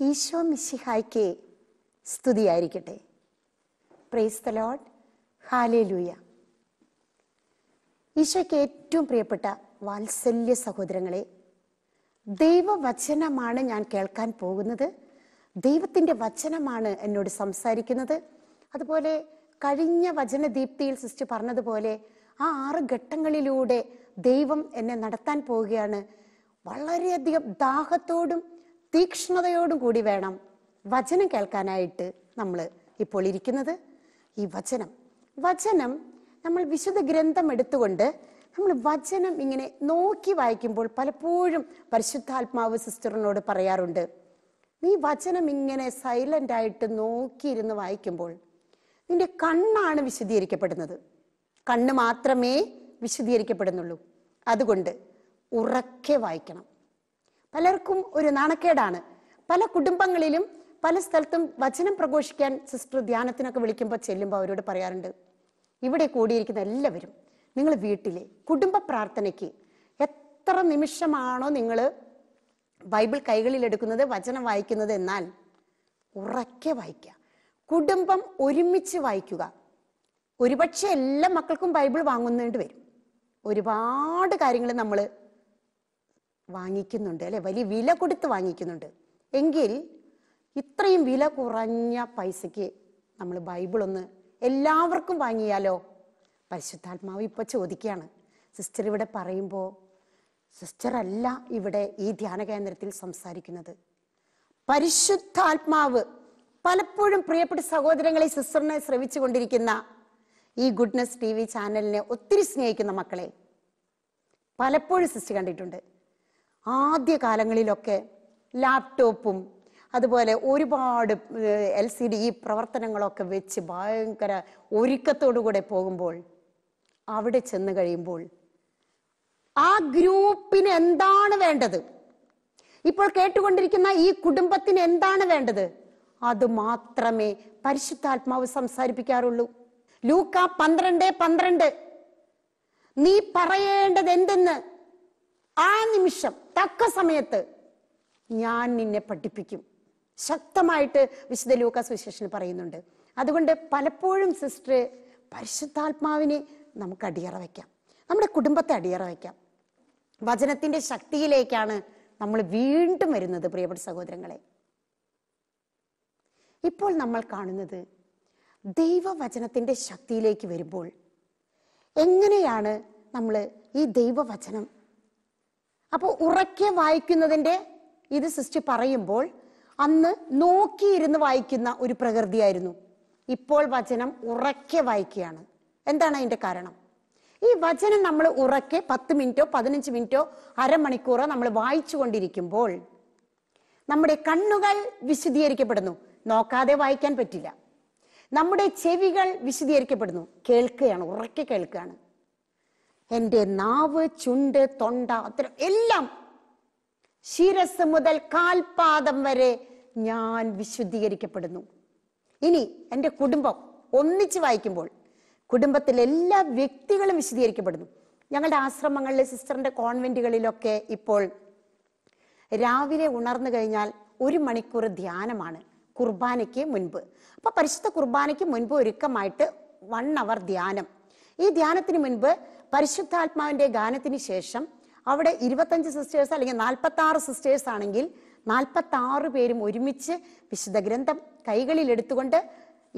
ഈശോ മിശിഹായ്ക്ക് സ്തുതിയായിരിക്കട്ടെ. Praise the Lord. Hallelujah. ഈശോയ്ക്ക് ഏറ്റവും പ്രിയപ്പെട്ട വാത്സല്യ സഹോദരങ്ങളെ, ദൈവവചനമാണ് ഞാൻ കേൾക്കാൻ പോകുന്നത്. ദൈവത്തിൻ്റെ വചനമാണ് എന്നോട് സംസാരിക്കുന്നത്. അതുപോലെ കഴിഞ്ഞ വചനദീപ്തിയിൽ സിസ്റ്റർ പറഞ്ഞതുപോലെ ആ 6 ഘട്ടങ്ങളിലൂടെ ദൈവം എന്നെ നടത്താൻ പോവുകയാണ്. വളരെയധികം ദാഹത്തോടും തീക്ഷ്ണതയോടും കൂടി വേണം വചനം കേൾക്കാനായിട്ട് നമ്മൾ ഇപ്പോൾ ഇരിക്കുന്നത്. ഈ വചനം നമ്മൾ വിശുദ്ധ ഗ്രന്ഥം എടുത്തുകൊണ്ട് നമ്മൾ വചനം ഇങ്ങനെ നോക്കി വായിക്കുമ്പോൾ പലപ്പോഴും പരിശുദ്ധാത്മാവ് സിസ്റ്ററിനോട് പറയാറുണ്ട്, നീ വചനം ഇങ്ങനെ സൈലന്റ് ആയിട്ട് നോക്കിയിരുന്ന് വായിക്കുമ്പോൾ നിന്റെ കണ്ണാണ് വിശുദ്ധീകരിക്കപ്പെടുന്നത്. കണ്ണ് മാത്രമേ വിശുദ്ധീകരിക്കപ്പെടുന്നുള്ളൂ. അതുകൊണ്ട് ഉറക്കെ വായിക്കണം. പലർക്കും ഒരു നാണക്കേടാണ്. പല കുടുംബങ്ങളിലും പല സ്ഥലത്തും വചനം പ്രഘോഷിക്കാൻ സിസ്റ്റർ ധ്യാനത്തിനൊക്കെ വിളിക്കുമ്പോൾ ചെല്ലുമ്പോൾ അവരോട് പറയാറുണ്ട്, ഇവിടെ കൂടിയിരിക്കുന്ന എല്ലാവരും നിങ്ങൾ വീട്ടിലെ കുടുംബ പ്രാർത്ഥനയ്ക്ക് എത്ര നിമിഷമാണോ നിങ്ങൾ ബൈബിൾ കൈകളിൽ എടുക്കുന്നത്, വചനം വായിക്കുന്നത്, എന്നാൽ ഉറക്കെ വായിക്കുക. കുടുംബം ഒരുമിച്ച് വായിക്കുക. ഒരുപക്ഷെ എല്ലാ മക്കൾക്കും ബൈബിൾ വാങ്ങുന്നേണ്ടി വരും. ഒരുപാട് കാര്യങ്ങൾ നമ്മൾ വാങ്ങിക്കുന്നുണ്ട് അല്ലെ, വലിയ വില കൊടുത്ത് വാങ്ങിക്കുന്നുണ്ട്. എങ്കിൽ ഇത്രയും വില കുറഞ്ഞ പൈസയ്ക്ക് നമ്മൾ ബൈബിളൊന്ന് എല്ലാവർക്കും വാങ്ങിയാലോ? പരിശുദ്ധാത്മാവ് ഇപ്പൊ ചോദിക്കുകയാണ്. സിസ്റ്റർ ഇവിടെ പറയുമ്പോൾ സിസ്റ്റർ അല്ല ഇവിടെ ഈ ധ്യാന കേന്ദ്രത്തിൽ സംസാരിക്കുന്നത്. പരിശുദ്ധാത്മാവ് പലപ്പോഴും പ്രിയപ്പെട്ട സഹോദരങ്ങളെ, സിസ്റ്ററിനെ ശ്രവിച്ചു കൊണ്ടിരിക്കുന്ന ഈ ഗുഡ്നസ് TV ചാനലിനെ ഒത്തിരി സ്നേഹിക്കുന്ന മക്കളെ പലപ്പോഴും സിസ്റ്റർ കണ്ടിട്ടുണ്ട്. ആദ്യ കാലങ്ങളിലൊക്കെ ലാപ്ടോപ്പും അതുപോലെ ഒരുപാട് LCD ഈ പ്രവർത്തനങ്ങളൊക്കെ വെച്ച് ഭയങ്കര ഒരുക്കത്തോടു കൂടെ പോകുമ്പോൾ അവിടെ ചെന്ന് കഴിയുമ്പോൾ ആ ഗ്രൂപ്പിന് എന്താണ് വേണ്ടത്, ഇപ്പോൾ കേട്ടുകൊണ്ടിരിക്കുന്ന ഈ കുടുംബത്തിന് എന്താണ് വേണ്ടത്, അത് മാത്രമേ പരിശുദ്ധാത്മാവ് സംസാരിപ്പിക്കാറുള്ളൂ. ലൂക്ക 12:12 നീ പറയേണ്ടത് എന്തെന്ന് ആ നിമിഷം തക്ക സമയത്ത് ഞാൻ നിന്നെ പഠിപ്പിക്കും. ശക്തമായിട്ട് വിശുദ്ധ ലൂക്കാ സുവിശേഷത്തിൽ പറയുന്നുണ്ട്. അതുകൊണ്ട് പലപ്പോഴും സിസ്റ്റർ പരിശുദ്ധാത്മാവിനെ നമുക്ക് അടിയറ വയ്ക്കാം, നമ്മുടെ കുടുംബത്തെ അടിയറ വയ്ക്കാം. വചനത്തിന്റെ ശക്തിയിലേക്കാണ് നമ്മൾ വീണ്ടും വരുന്നത്. പ്രിയപ്പെട്ട സഹോദരങ്ങളെ, ഇപ്പോൾ നമ്മൾ കാണുന്നത് ദൈവവചനത്തിന്റെ ശക്തിയിലേക്ക് വരുമ്പോൾ എങ്ങനെയാണ് നമ്മൾ ഈ ദൈവവചനം അപ്പോൾ ഉറക്കെ വായിക്കുന്നതിൻ്റെ ഇത് സിസ്റ്റർ പറയുമ്പോൾ അന്ന് നോക്കിയിരുന്ന് വായിക്കുന്ന ഒരു പ്രകൃതിയായിരുന്നു. ഇപ്പോൾ വചനം ഉറക്കെ വായിക്കുകയാണ്. എന്താണ് അതിൻ്റെ കാരണം? ഈ വചനം നമ്മൾ ഉറക്കെ 10 മിനിറ്റോ 15 മിനിറ്റോ അരമണിക്കൂറോ നമ്മൾ വായിച്ചു കൊണ്ടിരിക്കുമ്പോൾ നമ്മുടെ കണ്ണുകൾ വിശുദ്ധീകരിക്കപ്പെടുന്നു. നോക്കാതെ വായിക്കാൻ പറ്റില്ല. നമ്മുടെ ചെവികൾ വിശുദ്ധീകരിക്കപ്പെടുന്നു. കേൾക്കുകയാണ്, ഉറക്കെ കേൾക്കുകയാണ്. എൻ്റെ നാവ്, ചുണ്ട്, തൊണ്ട, അത്തരം എല്ലാം ശിരസ് മുതൽ കാൽപാദം വരെ ഞാൻ വിശുദ്ധീകരിക്കപ്പെടുന്നു. ഇനി എൻ്റെ കുടുംബം ഒന്നിച്ച് വായിക്കുമ്പോൾ കുടുംബത്തിലെ എല്ലാ വ്യക്തികളും വിശുദ്ധീകരിക്കപ്പെടുന്നു. ഞങ്ങളുടെ ആശ്രമങ്ങളിലെ സിസ്റ്ററിന്റെ കോൺവെന്റുകളിലൊക്കെ ഇപ്പോൾ രാവിലെ ഉണർന്നു കഴിഞ്ഞാൽ 1 മണിക്കൂർ ധ്യാനമാണ് കുർബാനയ്ക്ക് മുൻപ്. അപ്പൊ പരിശുദ്ധ കുർബാനയ്ക്ക് മുൻപ് ഒരുക്കമായിട്ട് 1 അവർ ധ്യാനം. ഈ ധ്യാനത്തിന് മുൻപ് പരിശുദ്ധാത്മാവിന്റെ ഗാനത്തിന് ശേഷം അവിടെ 25 സിസ്റ്റേഴ്സ് അല്ലെങ്കിൽ 46 സിസ്റ്റേഴ്സ് ആണെങ്കിൽ 46 പേരും ഒരുമിച്ച് വിശുദ്ധ ഗ്രന്ഥം കൈകളിൽ എടുത്തുകൊണ്ട്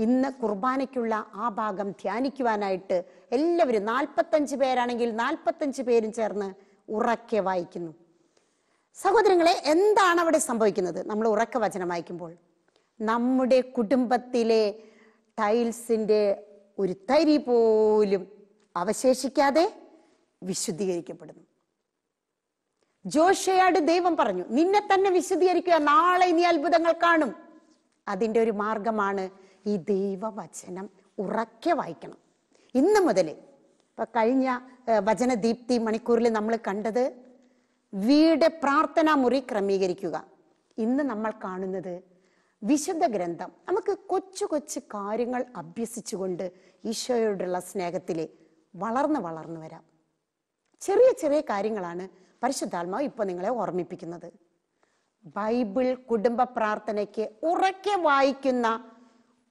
ഇന്ന് കുർബാനയ്ക്കുള്ള ആ ഭാഗം ധ്യാനിക്കുവാനായിട്ട് എല്ലാവരും 45 പേരാണെങ്കിൽ 45 പേരും ചേർന്ന് ഉറക്കെ വായിക്കുന്നു. സഹോദരങ്ങളെ, എന്താണ് അവിടെ സംഭവിക്കുന്നത്? നമ്മൾ ഉറക്ക വചനം വായിക്കുമ്പോൾ നമ്മുടെ കുടുംബത്തിലെ ടൈൽസിന്റെ ഒരു തരി പോലും അവശേഷിക്കാതെ വിശുദ്ധീകരിക്കപ്പെടുന്നു. ജോഷയോട് ദൈവം പറഞ്ഞു, നിന്നെ തന്നെ വിശുദ്ധീകരിക്കുക, നാളെ നീ അത്ഭുതങ്ങൾ കാണും. അതിൻ്റെ ഒരു മാർഗമാണ് ഈ ദൈവവചനം ഉറക്കെ വായിക്കണം. ഇന്ന് മുതൽ ഇപ്പൊ കഴിഞ്ഞ വചനദീപ്തി മണിക്കൂറിൽ നമ്മൾ കണ്ടത് വീട് പ്രാർത്ഥനാ മുറി ക്രമീകരിക്കുക. ഇന്ന് നമ്മൾ കാണുന്നത് വിശുദ്ധ ഗ്രന്ഥം. നമുക്ക് കൊച്ചു കൊച്ചു കാര്യങ്ങൾ അഭ്യസിച്ചുകൊണ്ട് ഈശോയോടുള്ള സ്നേഹത്തിൽ വളർന്നു വരാം. ചെറിയ ചെറിയ കാര്യങ്ങളാണ് പരിശുദ്ധാത്മാവ് ഇപ്പൊ നിങ്ങളെ ഓർമ്മിപ്പിക്കുന്നത്. ബൈബിൾ കുടുംബ പ്രാർത്ഥനയ്ക്ക് ഉറക്കെ വായിക്കുന്ന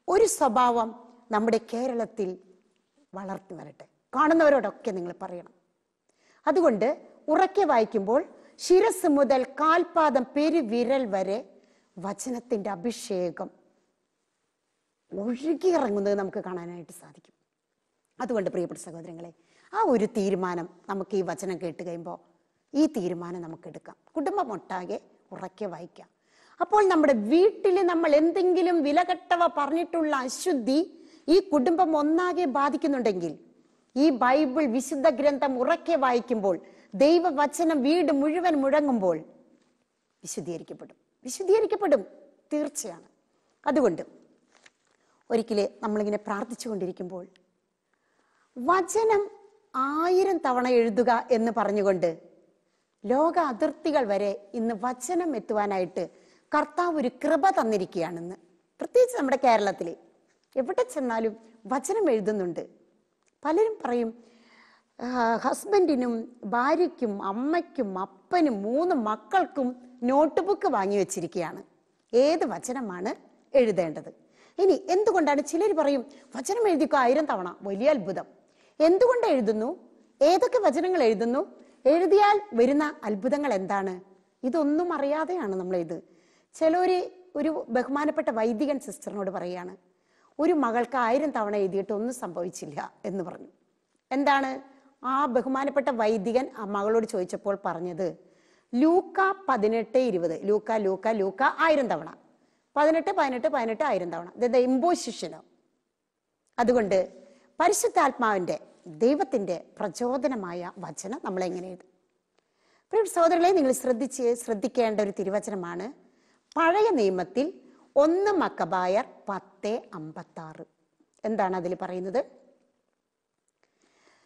ഒരു സ്വഭാവം നമ്മുടെ കേരളത്തിൽ വളർത്തി വരട്ടെ. കാണുന്നവരോടൊക്കെ നിങ്ങൾ പറയണം. അതുകൊണ്ട് ഉറക്കെ വായിക്കുമ്പോൾ ശിരസ് മുതൽ കാൽപാദം പെരുവിരൽ വരെ വചനത്തിന്റെ അഭിഷേകം ഒഴുകിയിറങ്ങുന്നത് നമുക്ക് കാണാനായിട്ട് സാധിക്കും. അതുകൊണ്ട് പ്രിയപ്പെട്ട സഹോദരങ്ങളെ, ആ ഒരു തീരുമാനം നമുക്ക് ഈ വചനം കേട്ട് കഴിയുമ്പോൾ ഈ തീരുമാനം നമുക്ക് എടുക്കാം. കുടുംബം ഒട്ടാകെ ഉറക്കെ വായിക്കാം. അപ്പോൾ നമ്മുടെ വീട്ടിൽ നമ്മൾ എന്തെങ്കിലും വിലകെട്ടവ പറഞ്ഞിട്ടുള്ള അശുദ്ധി ഈ കുടുംബം ഒന്നാകെ ബാധിക്കുന്നുണ്ടെങ്കിൽ, ഈ ബൈബിൾ വിശുദ്ധ ഗ്രന്ഥം ഉറക്കെ വായിക്കുമ്പോൾ, ദൈവവചനം വീട് മുഴുവൻ മുഴങ്ങുമ്പോൾ വിശുദ്ധീകരിക്കപ്പെടും തീർച്ചയാണ്. അതുകൊണ്ട് ഒരിക്കലേ നമ്മളിങ്ങനെ പ്രാർത്ഥിച്ചു കൊണ്ടിരിക്കുമ്പോൾ വചനം 1000 തവണ എഴുതുക എന്ന് പറഞ്ഞുകൊണ്ട് ലോക അതിർത്തികൾ വരെ ഇന്ന് വചനം എത്തുവാനായിട്ട് കർത്താവ് ഒരു കൃപ തന്നിരിക്കുകയാണെന്ന്. പ്രത്യേകിച്ച് നമ്മുടെ കേരളത്തിൽ എവിടെ ചെന്നാലും വചനം എഴുതുന്നുണ്ട്. പലരും പറയും, ഹസ്ബൻഡിനും ഭാര്യയ്ക്കും അമ്മയ്ക്കും അപ്പനും 3 മക്കൾക്കും നോട്ട് ബുക്ക് വാങ്ങി വെച്ചിരിക്കുകയാണ്, ഏത് വചനമാണ് എഴുതേണ്ടത്. ഇനി എന്തുകൊണ്ടാണ് ചിലർ പറയും വചനം എഴുതിക്കോ 1000 തവണ, വലിയ അത്ഭുതം. എന്തുകൊണ്ട് എഴുതുന്നു? ഏതൊക്കെ വചനങ്ങൾ എഴുതുന്നു? എഴുതിയാൽ വരുന്ന അത്ഭുതങ്ങൾ എന്താണ്? ഇതൊന്നും അറിയാതെയാണ് നമ്മൾ ഇത്. ചിലര് ഒരു ബഹുമാനപ്പെട്ട വൈദികൻ സിസ്റ്ററിനോട് പറയാണ്, ഒരു മകൾക്ക് 1000 തവണ എഴുതിയിട്ട് ഒന്നും സംഭവിച്ചില്ല എന്ന് പറഞ്ഞു. എന്താണ് ആ ബഹുമാനപ്പെട്ട വൈദികൻ ആ മകളോട് ചോദിച്ചപ്പോൾ പറഞ്ഞത്? ലൂക്ക 18:20, ലൂക്ക 1000 തവണ, 18 1000 തവണ, ഇമ്പോസിഷനോ. അതുകൊണ്ട് പരിശുദ്ധാത്മാവിന്റെ ദൈവത്തിന്റെ പ്രചോദനമായ വചനം നമ്മളെങ്ങനെ എഴുതും? പ്രിയ സഹോദരങ്ങളെ, നിങ്ങൾ ശ്രദ്ധിക്കേണ്ട ഒരു തിരുവചനമാണ് പഴയ നിയമത്തിൽ 1 മക്കബായർ 10:56. എന്താണ് അതിൽ പറയുന്നത്?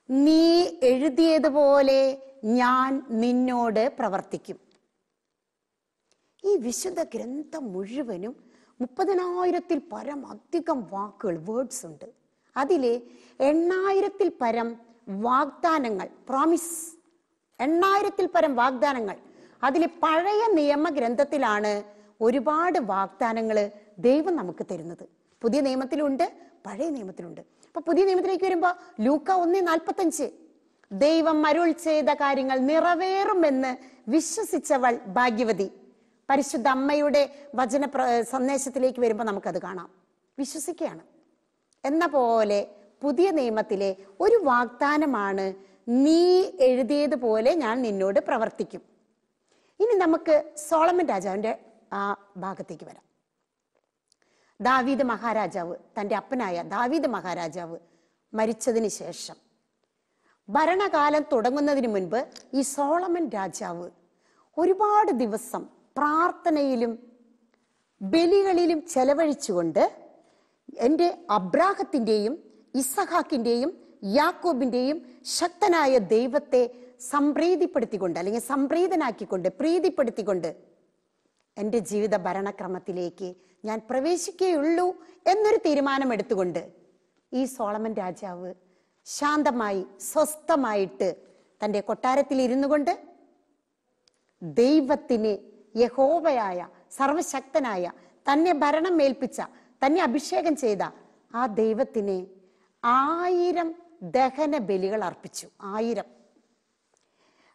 നീ എഴുതിയതുപോലെ ഞാൻ നിന്നോട് പ്രവർത്തിക്കും. ഈ വിശുദ്ധ ഗ്രന്ഥം മുഴുവനും 30,000-ൽ പരം അധികം വാക്കുകൾ, വേർഡ്സ് ഉണ്ട്. അതിലെ 8,000-ൽ പരം വാഗ്ദാനങ്ങൾ, പ്രോമിസ്, 8,000-ൽ പരം വാഗ്ദാനങ്ങൾ. അതിൽ പഴയ നിയമഗ്രന്ഥത്തിലാണ് ഒരുപാട് വാഗ്ദാനങ്ങൾ ദൈവം നമുക്ക് തരുന്നത്. പുതിയ നിയമത്തിലുണ്ട്, പഴയ നിയമത്തിലുണ്ട്. അപ്പൊ പുതിയ നിയമത്തിലേക്ക് വരുമ്പോ ലൂക്ക 1:45, ദൈവം അരുൾ ചെയ്ത കാര്യങ്ങൾ നിറവേറുമെന്ന് വിശ്വസിച്ചവൾ ഭാഗ്യവതി. പരിശുദ്ധ അമ്മയുടെ വചന സന്ദേശത്തിലേക്ക് വരുമ്പോൾ നമുക്കത് കാണാം. വിശ്വസിക്കുകയാണ്. എന്ന പോലെ പുതിയ നിയമത്തിലെ ഒരു വാഗ്ദാനമാണ് നീ എഴുതിയതുപോലെ ഞാൻ നിന്നോട് പ്രവർത്തിക്കും. ഇനി നമുക്ക് സോളമൻ രാജാവിന്റെ ആ ഭാഗത്തേക്ക് വരാം. ദാവീദ് മഹാരാജാവ്, തൻ്റെ അപ്പനായ ദാവീദ് മഹാരാജാവ് മരിച്ചതിന് ശേഷം ഭരണകാലം തുടങ്ങുന്നതിന് മുൻപ് ഈ സോളമൻ രാജാവ് ഒരുപാട് ദിവസം പ്രാർത്ഥനയിലും ബലികളിലും ചെലവഴിച്ചുകൊണ്ട് എൻ്റെ അബ്രാഹത്തിൻ്റെയും ഇസഹാക്കിൻ്റെയും യാക്കോബിൻ്റെയും ശക്തനായ ദൈവത്തെ സംപ്രീതിപ്പെടുത്തിക്കൊണ്ട്, അല്ലെങ്കിൽ സംപ്രീതനാക്കിക്കൊണ്ട്, പ്രീതിപ്പെടുത്തിക്കൊണ്ട് എൻ്റെ ജീവിത ഭരണക്രമത്തിലേക്ക് ഞാൻ പ്രവേശിക്കുകയുള്ളൂ എന്നൊരു തീരുമാനമെടുത്തുകൊണ്ട് ഈ സോളമൻ രാജാവ് ശാന്തമായി സ്വസ്ഥമായിട്ട് തൻ്റെ കൊട്ടാരത്തിൽ ഇരുന്നു കൊണ്ട് ദൈവത്തിന്, യഹോവയായ സർവശക്തനായ, തന്നെ ഭരണം ഏൽപ്പിച്ച, തന്നെ അഭിഷേകം ചെയ്ത ആ ദൈവത്തിന് 1000 ദഹന ബലികൾ അർപ്പിച്ചു. 1000.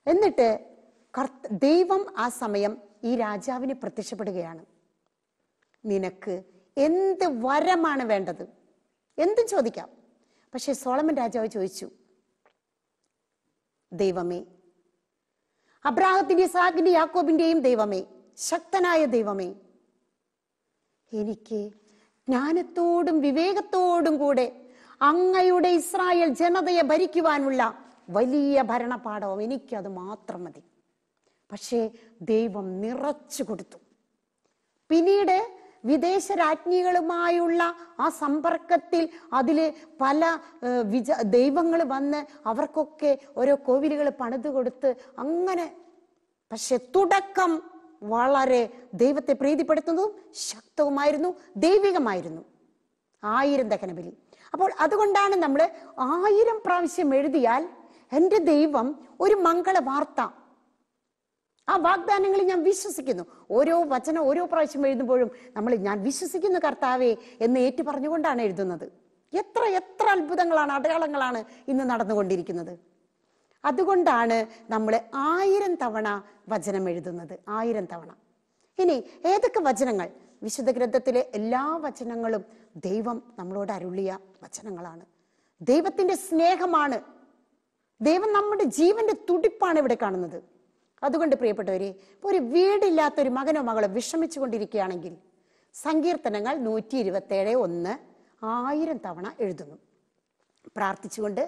എന്നിട്ട് ദൈവം ആ സമയം ഈ രാജാവിന് പ്രത്യക്ഷപ്പെടുകയാണ്. നിനക്ക് എന്ത് വരമാണ് വേണ്ടത്? എന്തും ചോദിക്കാം. പക്ഷെ സോളമൻ രാജാവ് ചോദിച്ചു, ദൈവമേ, അബ്രാഹത്തിന്റെ, ഇസ്ഹാക്കിന്റെ, യാക്കോബിന്റെയും ദൈവമേ, ശക്തനായ ദൈവമേ, എനിക്ക് ജ്ഞാനത്തോടും വിവേകത്തോടും കൂടെ അങ്ങയുടെ ഇസ്രായേൽ ജനതയെ ഭരിക്കുവാനുള്ള വലിയ ഭരണപാഠവും എനിക്കത് മാത്രം മതി. പക്ഷേ ദൈവം നിറച്ചു കൊടുത്തു. പിന്നീട് വിദേശ രാജ്ഞികളുമായുള്ള ആ സമ്പർക്കത്തിൽ അതില് പല ദൈവങ്ങൾ വന്ന് അവർക്കൊക്കെ ഓരോ കോവിലുകൾ പണിത് കൊടുത്ത് അങ്ങനെ. പക്ഷെ തുടക്കം വളരെ ദൈവത്തെ പ്രീതിപ്പെടുത്തുന്നതും ശക്തവുമായിരുന്നു, ദൈവികമായിരുന്നു. 1000 ദഹനബലി. അപ്പോൾ അതുകൊണ്ടാണ് നമ്മൾ 1000 പ്രാവശ്യം എഴുതിയാൽ എൻ്റെ ദൈവം ഒരു മംഗള വാർത്ത ആ വാഗ്ദാനങ്ങളിൽ ഞാൻ വിശ്വസിക്കുന്നു. ഓരോ വചനം ഓരോ പ്രാവശ്യം എഴുതുമ്പോഴും ഞാൻ വിശ്വസിക്കുന്നു കർത്താവേ എന്ന് ഏറ്റു പറഞ്ഞുകൊണ്ടാണ് എഴുതുന്നത്. എത്ര എത്ര അത്ഭുതങ്ങളാണ്, അടയാളങ്ങളാണ് ഇന്ന് നടന്നുകൊണ്ടിരിക്കുന്നത്. അതുകൊണ്ടാണ് നമ്മൾ 1000 തവണ വചനം എഴുതുന്നത്, 1000 തവണ. ഇനി ഏതൊക്കെ വചനങ്ങൾ? വിശുദ്ധ ഗ്രന്ഥത്തിലെ എല്ലാ വചനങ്ങളും ദൈവം നമ്മളോട് അരുളിയ വചനങ്ങളാണ്. ദൈവത്തിന്റെ സ്നേഹമാണ്. ദൈവം നമ്മുടെ ജീവന്റെ തുടിപ്പാണ് ഇവിടെ കാണുന്നത്. അതുകൊണ്ട് പ്രിയപ്പെട്ടവരെ, ഒരു വീടില്ലാത്തൊരു മകനോ മകളോ വിഷമിച്ചു കൊണ്ടിരിക്കുകയാണെങ്കിൽ സങ്കീർത്തനങ്ങൾ 127:1 1000 തവണ എഴുതുന്നു. പ്രാർത്ഥിച്ചുകൊണ്ട്,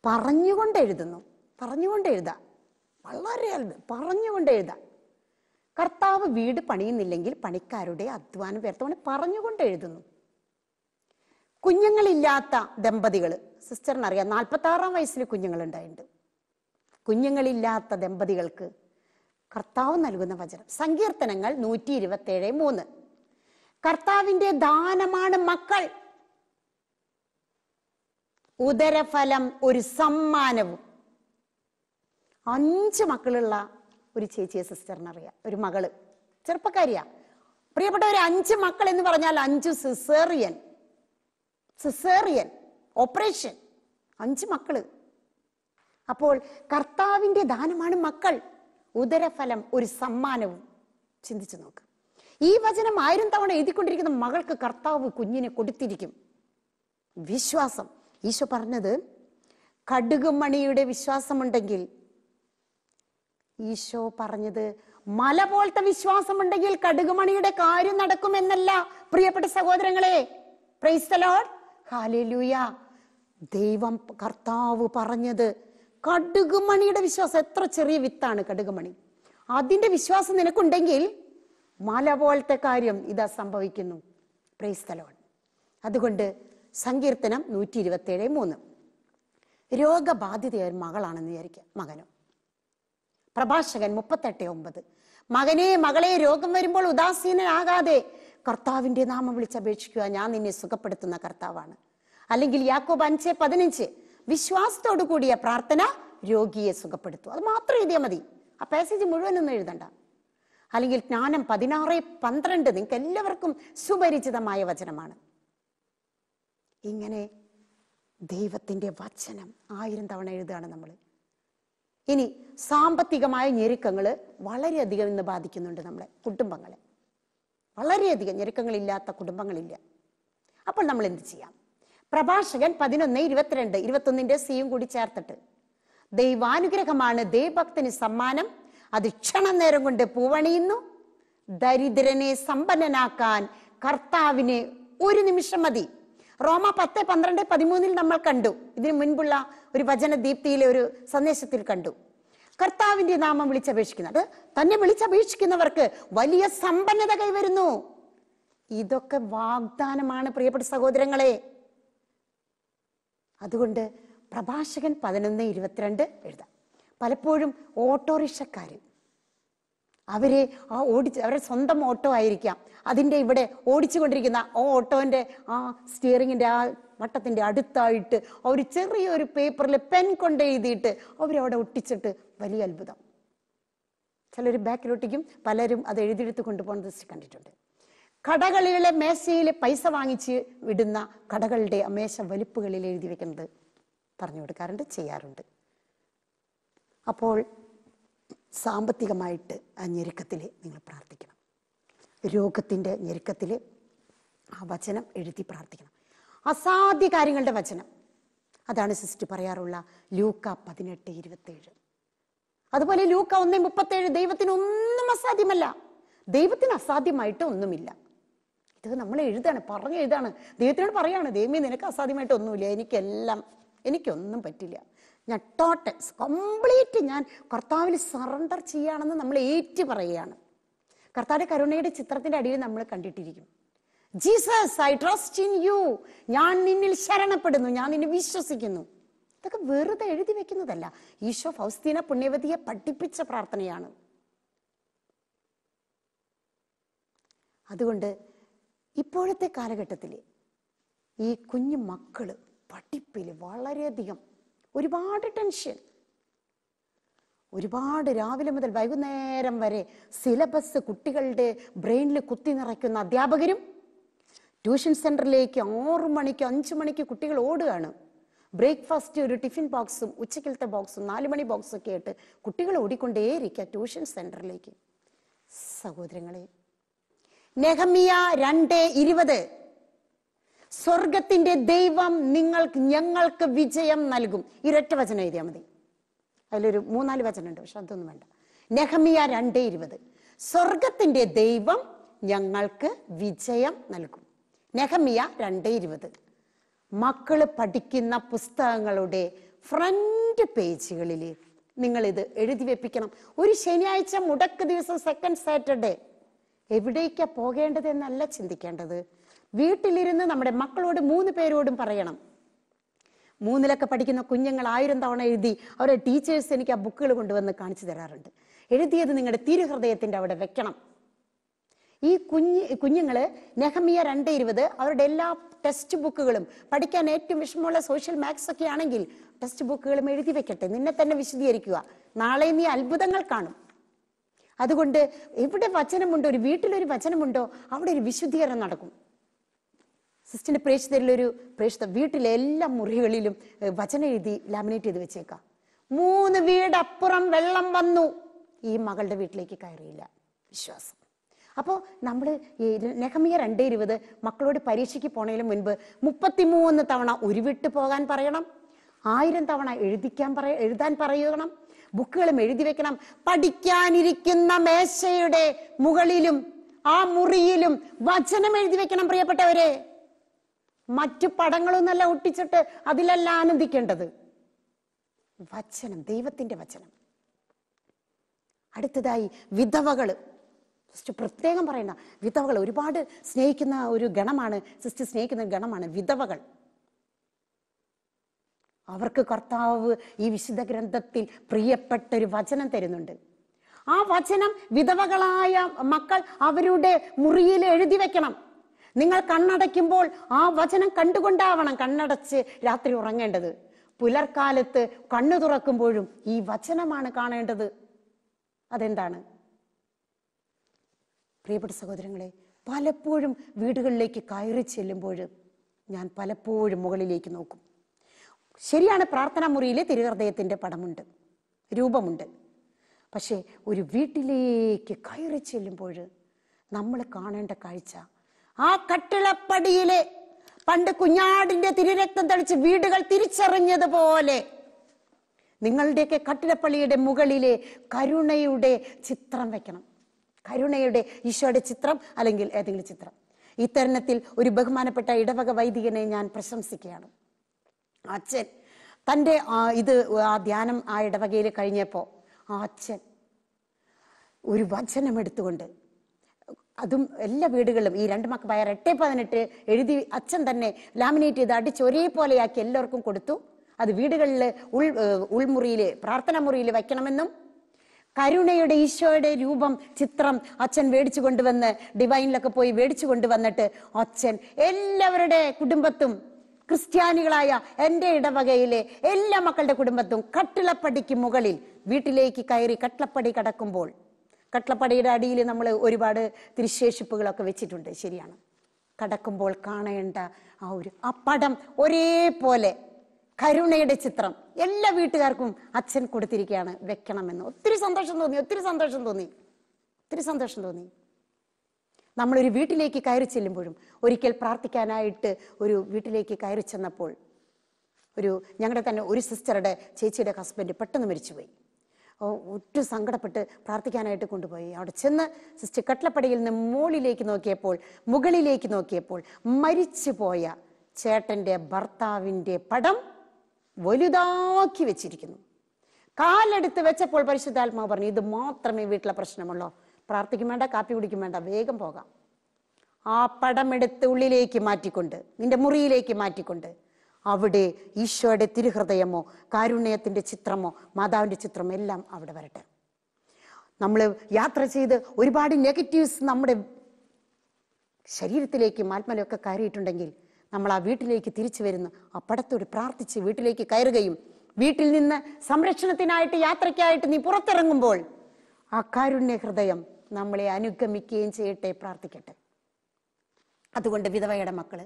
പറഞ്ഞുകൊണ്ട് എഴുതുന്നു. പറഞ്ഞുകൊണ്ട് എഴുതാം, വളരെ പറഞ്ഞുകൊണ്ട് എഴുതാം. കർത്താവ് വീട് പണിയുന്നില്ലെങ്കിൽ പണിക്കാരുടെ അധ്വാനം വ്യർത്ഥമാണ്. പറഞ്ഞുകൊണ്ട് എഴുതുന്നു. കുഞ്ഞുങ്ങളില്ലാത്ത ദമ്പതികൾ, സിസ്റ്ററിനറിയാം, 46-ാം വയസ്സിൽ കുഞ്ഞുങ്ങളുണ്ടായിട്ടുണ്ട്. കുഞ്ഞുങ്ങളില്ലാത്ത ദമ്പതികൾക്ക് കർത്താവ് നൽകുന്ന വചനം സങ്കീർത്തനങ്ങൾ 127:3 കർത്താവിന്റെ ദാനമാണ് മക്കൾ, ഉദരഫലം ഒരു സമ്മാനവും. 5 മക്കളുള്ള ഒരു ചേച്ചിയെ സിസ്റ്ററിനറിയാം, ഒരു മകള്, ചെറുപ്പക്കാരിയാ. പ്രിയപ്പെട്ട ഒരു 5 മക്കൾ എന്ന് പറഞ്ഞാൽ 5 സിസേറിയൻ ഓപ്പറേഷൻ, 5 മക്കള്. അപ്പോൾ കർത്താവിന്റെ ദാനമാണ് മക്കൾ, ഉദരഫലം ഒരു സമ്മാനവും. ചിന്തിച്ചു നോക്ക്. ഈ വചനം 1000 തവണ എഴുതിക്കൊണ്ടിരിക്കുന്ന മകൾക്ക് കർത്താവ് കുഞ്ഞിനെ കൊടുത്തിരിക്കും. വിശ്വാസം, ഈശോ പറഞ്ഞത് കടുകുമണിയുടെ വിശ്വാസമുണ്ടെങ്കിൽ, ഈശോ പറഞ്ഞത് മല പോലത്തെ വിശ്വാസമുണ്ടെങ്കിൽ കടുകുമണിയുടെ കാര്യം നടക്കുമെന്നല്ല പ്രിയപ്പെട്ട സഹോദരങ്ങളെ. Praise the Lord, hallelujah. ദൈവം കർത്താവ് പറഞ്ഞത് കടുകുമണിയുടെ വിശ്വാസം. എത്ര ചെറിയ വിത്താണ് കടുകുമണി. അതിന്റെ വിശ്വാസം നിനക്കുണ്ടെങ്കിൽ മല പോലത്തെ കാര്യം ഇതാ സംഭവിക്കുന്നു. Praise the Lord. അതുകൊണ്ട് സങ്കീർത്തനം 127:3 രോഗബാധിതയായ മകളാണെന്ന് വിചാരിക്കുക, മകനോ. പ്രഭാഷകൻ 38:9 മകനെ മകളെ, രോഗം വരുമ്പോൾ ഉദാസീനനാകാതെ കർത്താവിന്റെ നാമം വിളിച്ചപേക്ഷിക്കുക, ഞാൻ നിന്നെ സുഖപ്പെടുത്തുന്ന കർത്താവാണ്. അല്ലെങ്കിൽ യാക്കോബ് 5:15 വിശ്വാസത്തോടു കൂടിയ പ്രാർത്ഥന രോഗിയെ സുഖപ്പെടുത്തും. അത് മാത്രം എഴുതിയാൽ മതി, ആ പാസേജ് മുഴുവനൊന്നും എഴുതണ്ട. അല്ലെങ്കിൽ ജ്ഞാനം 16:12 നിങ്ങൾക്ക് എല്ലാവർക്കും സുപരിചിതമായ വചനമാണ്. ഇങ്ങനെ ദൈവത്തിന്റെ വചനം 1000 തവണ എഴുതുകയാണ് നമ്മൾ. ഇനി സാമ്പത്തികമായ ഞെരുക്കങ്ങള് വളരെയധികം ഇന്ന് ബാധിക്കുന്നുണ്ട് നമ്മളെ കുടുംബങ്ങളെ. വളരെയധികം ഞെരുക്കങ്ങളില്ലാത്ത കുടുംബങ്ങളില്ല. അപ്പോൾ നമ്മൾ എന്ത് ചെയ്യാം? പ്രഭാഷകൻ 11:22 21 സിയും കൂടി ചേർത്തിട്ട്, ദൈവാനുഗ്രഹമാണ് ദൈവഭക്തന് സമ്മാനം, അത് ക്ഷണനേരം കൊണ്ട് പൂവണിയുന്നു. ദരിദ്രനെ സമ്പന്നനാക്കാൻ കർത്താവിന് ഒരു നിമിഷം മതി. റോമ 10:12-13 നമ്മൾ കണ്ടു. ഇതിനു മുൻപുള്ള ഒരു വചന ദീപ്തിയിലെ ഒരു സന്ദേശത്തിൽ കണ്ടു. കർത്താവിന്റെ നാമം വിളിച്ചപേക്ഷിക്കുന്നത്, തന്നെ വിളിച്ചപേക്ഷിക്കുന്നവർക്ക് വലിയ സമ്പന്നത കൈവരുന്നു. ഇതൊക്കെ വാഗ്ദാനമാണ് പ്രിയപ്പെട്ട സഹോദരങ്ങളെ. അതുകൊണ്ട് പ്രഭാഷകൻ 11:22 എഴുതാം. പലപ്പോഴും ഓട്ടോറിക്ഷക്കാര് അവരുടെ സ്വന്തം ഓട്ടോ ആയിരിക്കാം, അതിൻ്റെ ഇവിടെ ഓടിച്ചു കൊണ്ടിരിക്കുന്ന ആ ഓട്ടോന്റെ ആ സ്റ്റിയറിങ്ങിന്റെ ആ വട്ടത്തിന്റെ അടുത്തായിട്ട് ഒരു ചെറിയൊരു പേപ്പറിൽ പെൻ കൊണ്ട് എഴുതിയിട്ട് അവരവിടെ ഒട്ടിച്ചിട്ട്, വലിയ അത്ഭുതം. ചിലർ ബാക്കിലൊട്ടിക്കും, പലരും അത് എഴുതിയെടുത്ത് കൊണ്ടുപോകുന്നത് കണ്ടിട്ടുണ്ട്. കടകളിലെ മേശയിൽ പൈസ വാങ്ങിച്ച് വിടുന്ന കടകളുടെ മേശ വലിപ്പുകളിൽ എഴുതി വെക്കുന്നത് പറഞ്ഞു കൊടുക്കാറുണ്ട്, ചെയ്യാറുണ്ട്. അപ്പോൾ സാമ്പത്തികമായിട്ട് ആ ഞെരുക്കത്തിൽ നിങ്ങൾ പ്രാർത്ഥിക്കണം. രോഗത്തിൻ്റെ ഞെരുക്കത്തിൽ ആ വചനം എഴുതി പ്രാർത്ഥിക്കണം. അസാധ്യ കാര്യങ്ങളുടെ വചനം, അതാണ് സിസ്റ്റർ പറയാറുള്ള ലൂക്ക 18:27. അതുപോലെ ലൂക്ക 1:37 ദൈവത്തിന് ഒന്നും അസാധ്യമല്ല. ദൈവത്തിന് അസാധ്യമായിട്ട് ഒന്നുമില്ല. ഇത് നമ്മൾ എഴുതാണ്, പറഞ്ഞു എഴുതാണ്. ദൈവത്തിനോട് പറയാണ്, ദൈവമേ നിനക്ക് അസാധ്യമായിട്ട് ഒന്നുമില്ല, എനിക്കൊന്നും പറ്റില്ല, ഞാൻ കംപ്ലീറ്റ് ഞാൻ കർത്താവിൽ സറണ്ടർ ചെയ്യുകയാണെന്ന് നമ്മൾ ഏറ്റു പറയുകയാണ്. കർത്താവിന്റെ കരുണയുടെ ചിത്രത്തിന്റെ അടിയിൽ നമ്മൾ കണ്ടിട്ടിരിക്കും, Jesus I trust in you, ഞാൻ നിന്നിൽ ശരണപ്പെടുന്നു, ഞാൻ നിന്നെ വിശ്വസിക്കുന്നു. ഇതൊക്കെ വെറുതെ എഴുതി വെക്കുന്നതല്ല, ഈശോ ഫൗസ്തീന പുണ്യവതിയെ പഠിപ്പിച്ച പ്രാർത്ഥനയാണ്. അതുകൊണ്ട് ഇപ്പോഴത്തെ കാലഘട്ടത്തിൽ ഈ കുഞ്ഞു മക്കള് പഠിപ്പിൽ വളരെയധികം ഒരുപാട് ടെൻഷൻ, ഒരുപാട് രാവിലെ മുതൽ വൈകുന്നേരം വരെ സിലബസ് കുട്ടികളുടെ ബ്രെയിനിൽ കുത്തി നിറയ്ക്കുന്ന അധ്യാപകരും, ട്യൂഷൻ സെന്ററിലേക്ക് 6 മണിക്ക് 5 മണിക്ക് കുട്ടികൾ ഓടുകയാണ്. ബ്രേക്ക്ഫാസ്റ്റ് ഒരു ടിഫിൻ ബോക്സും ഉച്ചക്കലത്തെ ബോക്സും 4 മണി ബോക്സും ഒക്കെ ആയിട്ട് കുട്ടികൾ ഓടിക്കൊണ്ടേയിരിക്കുക ട്യൂഷൻ സെന്ററിലേക്ക്. സഹോദരങ്ങളെ, നെഹമ്യ 2:20 സ്വർഗത്തിന്റെ ദൈവം ഞങ്ങൾക്ക് വിജയം നൽകും. ഈ ഒരൊറ്റ വചനം എഴുതിയാൽ മതി. അതിലൊരു 3-4 വചനമുണ്ട്, പക്ഷെ അതൊന്നും വേണ്ട. നെഹമ്യ 2:20 സ്വർഗത്തിന്റെ ദൈവം ഞങ്ങൾക്ക് വിജയം നൽകും. നെഹമ്യ 2:20 മക്കള് പഠിക്കുന്ന പുസ്തകങ്ങളുടെ ഫ്രണ്ട് പേജുകളിൽ നിങ്ങളിത് എഴുതി വെപ്പിക്കണം. ഒരു ശനിയാഴ്ച മുടക്ക് ദിവസം, സെക്കൻഡ് സാറ്റർഡേ എവിടേക്കാ പോകേണ്ടത് എന്നല്ല ചിന്തിക്കേണ്ടത്. വീട്ടിലിരുന്ന് നമ്മുടെ മക്കളോട് 3 പേരോടും പറയണം. 3-ലൊക്കെ പഠിക്കുന്ന കുഞ്ഞുങ്ങൾ 1000 തവണ എഴുതി അവരുടെ ടീച്ചേഴ്സ് എനിക്ക് ആ ബുക്കുകൾ കൊണ്ടുവന്ന് കാണിച്ചു തരാറുണ്ട്. എഴുതിയത് നിങ്ങളുടെ തിരുഹൃദയത്തിന്റെ അവിടെ വെക്കണം. ഈ കുഞ്ഞുങ്ങള് നെഹമ്യ 2:20 അവരുടെ എല്ലാ ടെക്സ്റ്റ് ബുക്കുകളും, പഠിക്കാൻ ഏറ്റവും വിഷമമുള്ള സോഷ്യൽ മാത്സ് ഒക്കെ ആണെങ്കിൽ ടെക്സ്റ്റ് ബുക്കുകളും എഴുതി വെക്കട്ടെ. നിന്നെ തന്നെ വിശദീകരിക്കുക. നാളെ നീ അത്ഭുതങ്ങൾ കാണും. അതുകൊണ്ട് എവിടെ വചനമുണ്ടോ, ഒരു വീട്ടിലൊരു വചനമുണ്ടോ, അവിടെ ഒരു വിശുദ്ധീകരണം നടക്കും. സിസ്റ്ററിന്റെ പ്രേക്ഷിതരിലൊരു വീട്ടിലെ എല്ലാ മുറികളിലും വചനം എഴുതി ലാമിനേറ്റ് ചെയ്ത് വെച്ചേക്കാം. 3 വീടപ്പുറം വെള്ളം വന്നു, ഈ മകളുടെ വീട്ടിലേക്ക് കയറിയില്ല. വിശ്വാസം. അപ്പോൾ നമ്മൾ നെഹമ്യ 2:20 മക്കളോട് പരീക്ഷയ്ക്ക് പോണതിന് മുൻപ് 33 തവണ ഉരുവിട്ട് പോകാൻ പറയണം. 1000 തവണ എഴുതാൻ പറയണം. ബുക്കുകളും എഴുതി വെക്കണം. പഠിക്കാനിരിക്കുന്ന മേശയുടെ മുകളിലും ആ മുറിയിലും വചനം എഴുതി വെക്കണം. പ്രിയപ്പെട്ടവരെ, മറ്റു പടങ്ങളൊന്നല്ല ഒട്ടിച്ചിട്ട് അതിലല്ല ആനന്ദിക്കേണ്ടത്. വചനം, ദൈവത്തിന്റെ വചനം. അടുത്തതായി വിധവകള്. സിസ്റ്റർ പ്രത്യേകം പറയണ്ട, വിധവകൾ ഒരുപാട് സ്നേഹിക്കുന്ന ഒരു ഗണമാണ്, സിസ്റ്റർ സ്നേഹിക്കുന്ന ഗണമാണ് വിധവകൾ. അവർക്ക് കർത്താവ് ഈ വിശുദ്ധ ഗ്രന്ഥത്തിൽ പ്രിയപ്പെട്ട ഒരു വചനം തരുന്നുണ്ട്. ആ വചനം വിധവകളായ മക്കൾ അവരുടെ മുറിയിൽ എഴുതി വെക്കണം. നിങ്ങൾ കണ്ണടയ്ക്കുമ്പോൾ ആ വചനം കണ്ടുകൊണ്ടാവണം കണ്ണടച്ച് രാത്രി ഉറങ്ങേണ്ടത്. പുലർക്കാലത്ത് കണ്ണു തുറക്കുമ്പോഴും ഈ വചനമാണ് കാണേണ്ടത്. അതെന്താണ്? പ്രിയപ്പെട്ട സഹോദരങ്ങളെ, പലപ്പോഴും വീടുകളിലേക്ക് കയറി ചെല്ലുമ്പോൾ ഞാൻ പലപ്പോഴും മുകളിലേക്ക് നോക്കും. ശരിയാണ്, പ്രാർത്ഥനാ മുറിയിലെ തിരുഹൃദയത്തിന്റെ പടമുണ്ട്, രൂപമുണ്ട്. പക്ഷേ ഒരു വീട്ടിലേക്ക് കയറി ചെല്ലുമ്പോൾ നമ്മൾ കാണേണ്ട കാഴ്ച, ആ കട്ടിളപ്പടിയിലെ പണ്ട് കുഞ്ഞാടിന്റെ തിരുരക്തം തളിച്ച് വീടുകൾ തിരിച്ചറിഞ്ഞതുപോലെ നിങ്ങളുടെയൊക്കെ കട്ടിളപ്പള്ളിയുടെ മുകളിലെ കരുണയുടെ ചിത്രം വെക്കണം. കരുണയുടെ, ഈശോയുടെ ചിത്രം അല്ലെങ്കിൽ ഏതെങ്കിലും ചിത്രം. ഈ തരുണത്തിൽ ഒരു ബഹുമാനപ്പെട്ട ഇടവക വൈദികനെ ഞാൻ പ്രശംസിക്കുകയാണ്. അച്ഛൻ തൻ്റെ ആ ധ്യാനം ആ ഇടവകയിൽ കഴിഞ്ഞപ്പോൾ ആ അച്ഛൻ ഒരു വചനം എടുത്തുകൊണ്ട്, അതും എല്ലാ വീടുകളിലും ഈ 2 മക്കബായർ 8:18 എഴുതി അച്ഛൻ തന്നെ ലാമിനേറ്റ് ചെയ്ത് അടിച്ച് ഒരേപോലെയാക്കി എല്ലാവർക്കും കൊടുത്തു. അത് വീടുകളിൽ ഉൾമുറിയിൽ പ്രാർത്ഥനാ മുറിയിൽ വയ്ക്കണമെന്നും, കരുണയുടെ ഈശോയുടെ രൂപം ചിത്രം അച്ഛൻ മേടിച്ചു കൊണ്ടുവന്ന് ഡിവൈനിലൊക്കെ പോയി മേടിച്ചു കൊണ്ടുവന്നിട്ട് അച്ഛൻ എല്ലാവരുടെ കുടുംബത്തും, ക്രിസ്ത്യാനികളായ എൻ്റെ ഇടവകയിലെ എല്ലാ മക്കളുടെ കുടുംബത്തും കട്ടിളപ്പടിക്ക് മുകളിൽ വീട്ടിലേക്ക് കയറി കട്ടിളപ്പടി കടക്കുമ്പോൾ, കട്ടിളപ്പടിയുടെ അടിയിൽ നമ്മൾ ഒരുപാട് തിരുശേഷിപ്പുകളൊക്കെ വെച്ചിട്ടുണ്ട്, ശരിയാണ്. കടക്കുമ്പോൾ കാണേണ്ട ആ പടം ഒരേപോലെ കരുണയുടെ ചിത്രം എല്ലാ വീട്ടുകാർക്കും അച്ഛൻ കൊടുത്തിരിക്കുകയാണ്, വെക്കണമെന്ന്. ഒത്തിരി സന്തോഷം തോന്നി. നമ്മളൊരു വീട്ടിലേക്ക് കയറി ചെല്ലുമ്പോഴും, ഒരിക്കൽ പ്രാർത്ഥിക്കാനായിട്ട് ഒരു വീട്ടിലേക്ക് കയറി ചെന്നപ്പോൾ ഞങ്ങളുടെ തന്നെ ഒരു സിസ്റ്ററുടെ ചേച്ചിയുടെ ഹസ്ബൻഡ് പെട്ടെന്ന് മരിച്ചുപോയി. ഒട്ടും സങ്കടപ്പെട്ട് പ്രാർത്ഥിക്കാനായിട്ട് കൊണ്ടുപോയി. അവിടെ ചെന്ന് സിസ്റ്റർ കട്ടിളപ്പടിയിൽ നിന്ന് മുകളിലേക്ക് നോക്കിയപ്പോൾ മരിച്ചുപോയ ചേട്ടൻ്റെ ഭർത്താവിൻ്റെ പടം വലുതാക്കി വെച്ചിരിക്കുന്നു. കാലെടുത്ത് വെച്ചപ്പോൾ പരിശുദ്ധാത്മാവ് പറഞ്ഞു, ഇത് മാത്രമേ വീട്ടിലെ പ്രശ്നമുള്ളൂ, പ്രാർത്ഥിക്കും വേണ്ട, കാപ്പി കുടിക്കും വേണ്ട, വേഗം പോകാം. ആ പടമെടുത്ത് ഉള്ളിലേക്ക് മാറ്റിക്കൊണ്ട്, നിന്റെ മുറിയിലേക്ക് മാറ്റിക്കൊണ്ട്, അവിടെ ഈശോയുടെ തിരുഹൃദയമോ കാരുണ്യത്തിന്റെ ചിത്രമോ മാതാവിന്റെ ചിത്രമോ എല്ലാം അവിടെ വരട്ടെ. നമ്മൾ യാത്ര ചെയ്ത് ഒരുപാട് നെഗറ്റീവ്സ് നമ്മുടെ ശരീരത്തിലേക്കും ആത്മാവിലൊക്കെ കയറിയിട്ടുണ്ടെങ്കിൽ നമ്മൾ ആ വീട്ടിലേക്ക് തിരിച്ചു വരുന്ന ആ പടത്തോട് പ്രാർത്ഥിച്ച് വീട്ടിലേക്ക് കയറുകയും വീട്ടിൽ നിന്ന് സംരക്ഷണത്തിനായിട്ട് യാത്രയ്ക്കായിട്ട് നീ പുറത്തിറങ്ങുമ്പോൾ ആ കാരുണ്യ ഹൃദയം നമ്മളെ അനുഗമിക്കുകയും ചെയ്യട്ടെ. പ്രാർത്ഥിക്കട്ടെ. അതുകൊണ്ട് വിധവയുടെ മക്കള്,